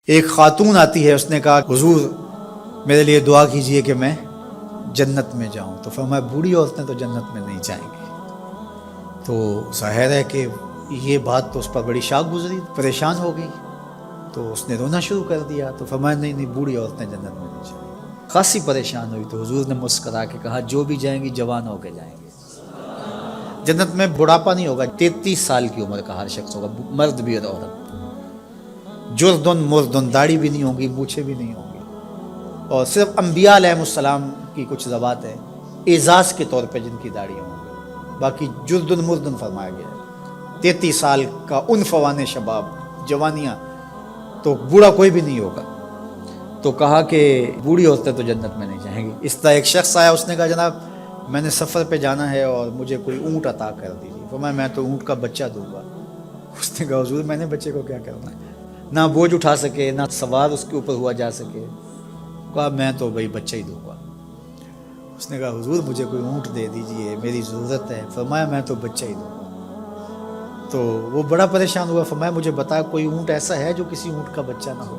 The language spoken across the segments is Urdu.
ایک خاتون آتی ہے، اس نے کہا حضور میرے لیے دعا کیجئے کہ میں جنت میں جاؤں. تو فرمایا بوڑھی عورتیں تو جنت میں نہیں جائیں گی. تو ظاہر ہے کہ یہ بات تو اس پر بڑی شاک گزری، پریشان ہو گئی. تو اس نے رونا شروع کر دیا. تو فرمایا نہیں بوڑھی عورتیں جنت میں نہیں جائیں گی. خاصی پریشان ہوئی تو حضور نے مسکرا کے کہا جو بھی جائیں گی جوان ہو کے جائیں گے. جنت میں بڑھاپا نہیں ہوگا، 33 سال کی عمر کا ہر شخص ہوگا، مرد بھی اور عورت. جردن مردن، داڑھی بھی نہیں ہوگی، مونچھیں بھی نہیں ہوں گی. اور صرف انبیاء علیہ السلام کی کچھ ذوات ہیں اعزاز کے طور پہ جن کی داڑھی ہوں گی، باقی جردن مردن فرمایا گیا ہے. 33 سال کا عنفوان شباب، جوانیاں، تو بوڑھا کوئی بھی نہیں ہوگا. تو کہا کہ بوڑھی عورتیں تو جنت میں نہیں جائیں گی. اس طرح ایک شخص آیا، اس نے کہا جناب میں نے سفر پہ جانا ہے اور مجھے کوئی اونٹ عطا کر دیجیے. فرمایا میں تو اونٹ کا بچہ دوں گا. اس نے کہا حضور میں نے بچے کو کیا کرنا ہے، نہ بوجھ اٹھا سکے نہ سوار اس کے اوپر ہوا جا سکے. کہا میں تو بھائی بچہ ہی دوں گا. اس نے کہا حضور مجھے کوئی اونٹ دے دیجئے، میری ضرورت ہے. فرمایا میں تو بچہ ہی دوں گا. تو وہ بڑا پریشان ہوا. فرمایا مجھے بتا کوئی اونٹ ایسا ہے جو کسی اونٹ کا بچہ نہ ہو.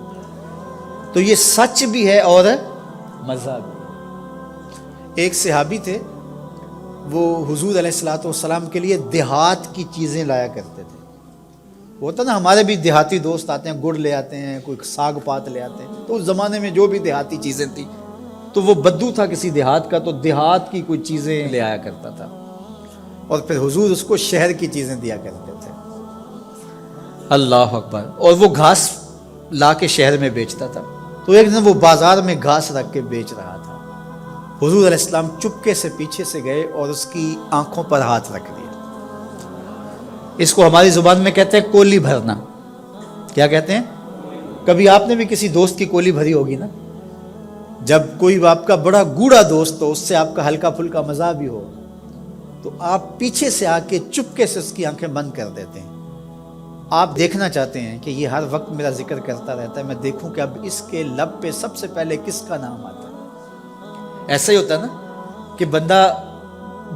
تو یہ سچ بھی ہے اور مزہ بھی ہے. ایک صحابی تھے، وہ حضور علیہ الصلوۃ والسلام کے لیے دیہات کی چیزیں لایا کرتے تھے. ہوتا نا ہمارے بھی دیہاتی دوست آتے ہیں، گڑ لے آتے ہیں، کوئی ساگ پات لے آتے ہیں. تو اس زمانے میں جو بھی دیہاتی چیزیں تھیں، تو وہ بدو تھا کسی دیہات کا، تو دیہات کی کوئی چیزیں لے آیا کرتا تھا اور پھر حضور اس کو شہر کی چیزیں دیا کرتے تھے. اللہ اکبر. اور وہ گھاس لا کے شہر میں بیچتا تھا. تو ایک دن وہ بازار میں گھاس رکھ کے بیچ رہا تھا. حضور علیہ السلام چپکے سے پیچھے سے گئے اور اس کی آنکھوں پر ہاتھ رکھ دیا. اس کو ہماری زبان میں کہتے ہیں کولی بھرنا. کیا کہتے ہیں؟ کبھی آپ نے بھی کسی دوست کی کولی بھری ہوگی نا. جب کوئی آپ کا بڑا گوڑا دوست ہو، اس سے آپ کا ہلکا پھلکا مزاح بھی ہو، تو آپ پیچھے سے آ کے چپکے سے اس کی آنکھیں بند کر دیتے ہیں. آپ دیکھنا چاہتے ہیں کہ یہ ہر وقت میرا ذکر کرتا رہتا ہے، میں دیکھوں کہ اب اس کے لب پہ سب سے پہلے کس کا نام آتا ہے. ایسا ہی ہوتا ہے نا کہ بندہ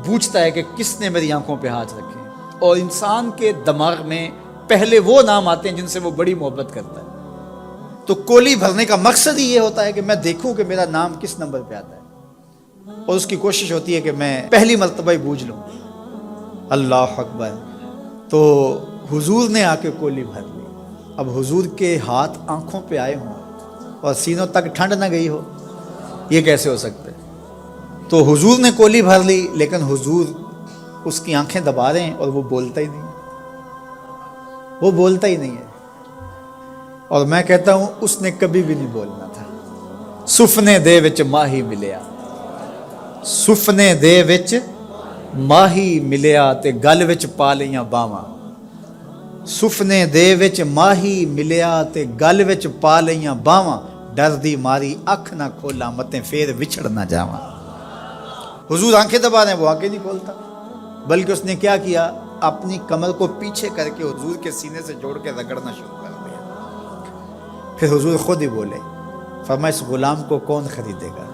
پوچھتا ہے کہ کس نے میری آنکھوں پہ ہاتھ رکھے، اور انسان کے دماغ میں پہلے وہ نام آتے ہیں جن سے وہ بڑی محبت کرتا ہے. تو کولی بھرنے کا مقصد ہی یہ ہوتا ہے کہ میں دیکھوں کہ میرا نام کس نمبر پہ آتا ہے، اور اس کی کوشش ہوتی ہے کہ میں پہلی مرتبہ ہی بوجھ لوں. اللہ اکبر. تو حضور نے آ کے کولی بھر لی. اب حضور کے ہاتھ آنکھوں پہ آئے ہوں اور سینوں تک ٹھنڈ نہ گئی ہو، یہ کیسے ہو سکتا ہے؟ تو حضور نے کولی بھر لی، لیکن حضور اس کی آنکھیں دبا رہے ہیں اور وہ بولتا ہی نہیں. وہ بولتا ہی نہیں ہے. اور میں کہتا ہوں اس نے کبھی بھی نہیں بولنا تھا. سفنے دے وچ ماہی ملیا، سفنے دے وچ ماہی ملیا تے گل وچ پا لیاں باواں. سفنے دے وچ ماہی ملیا تے گل وچ پا لیاں باواں. ڈر دی ماری اکھ نہ کھولا متے پھر وچھڑ نہ جاواں. حضور آنکھیں دبا رہے ہیں، وہ آنکھیں نہیں کھولتا، بلکہ اس نے کیا کیا، اپنی کمر کو پیچھے کر کے حضور کے سینے سے جوڑ کے رگڑنا شروع کر دیا. پھر حضور خود ہی بولے. فرمایا اس غلام کو کون خریدے گا؟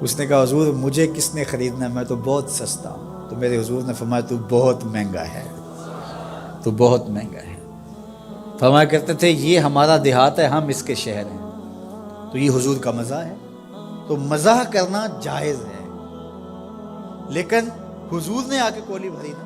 اس نے کہا حضور مجھے کس نے خریدنا ہے، میں تو بہت سستا ہوں. تو میرے حضور نے فرمایا تو بہت مہنگا ہے، تو بہت مہنگا ہے. فرمایا کرتے تھے یہ ہمارا دیہات ہے، ہم اس کے شہر ہیں. تو یہ حضور کا مزاح ہے. تو مزاح کرنا جائز ہے، لیکن حضور نے آ کے کولی بھری نا.